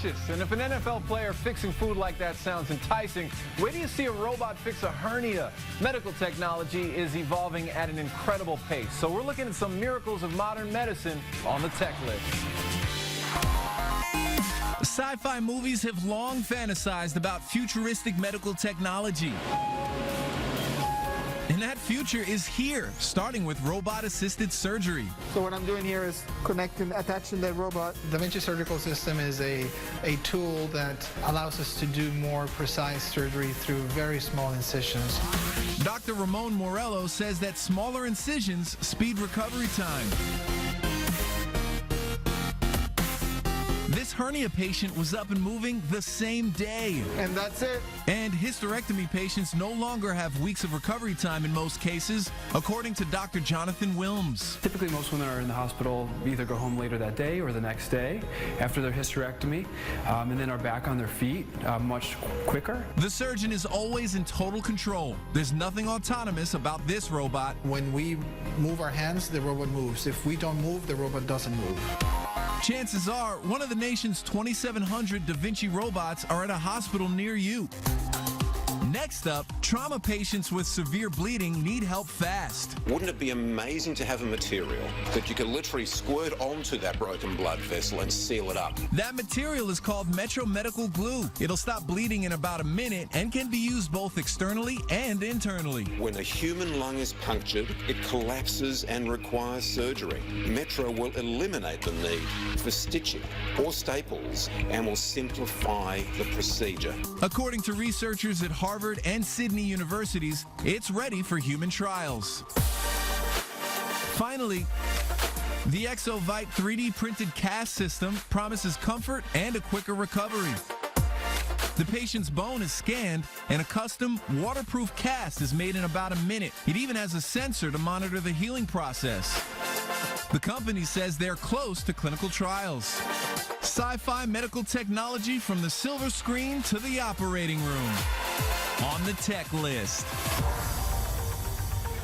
delicious. And if an NFL player fixing food like that sounds enticing, wait till you see a robot fix a hernia. Medical technology is evolving at an incredible pace. So we're looking at some miracles of modern medicine on the tech list. Sci-fi movies have long fantasized about futuristic medical technology. And that future is here, starting with robot-assisted surgery. So what I'm doing here is attaching the robot. Da Vinci Surgical System is a tool that allows us to do more precise surgery through very small incisions. Dr. Ramon Mourelo says that smaller incisions speed recovery time. This hernia patient was up and moving the same day. And that's it. And hysterectomy patients no longer have weeks of recovery time in most cases, according to Dr. Jonathan Wilms. Typically, most women are in the hospital, either go home later that day or the next day after their hysterectomy, and then are back on their feet much quicker. The surgeon is always in total control. There's nothing autonomous about this robot. When we move our hands, the robot moves. If we don't move, the robot doesn't move. Chances are, one of the nation's 2,700 Da Vinci robots are at a hospital near you. Next up, trauma patients with severe bleeding need help fast. Wouldn't it be amazing to have a material that you could literally squirt onto that broken blood vessel and seal it up? That material is called Metro Medical Glue. It'll stop bleeding in about a minute and can be used both externally and internally. When a human lung is punctured, it collapses and requires surgery. Metro will eliminate the need for stitching or staples and will simplify the procedure. According to researchers at Harvard and Sydney universities, it's ready for human trials. Finally, the ExoVite 3D printed cast system promises comfort and a quicker recovery. The patient's bone is scanned and a custom waterproof cast is made in about a minute. It even has a sensor to monitor the healing process. The company says they're close to clinical trials. Sci-fi medical technology from the silver screen to the operating room. On the tech list.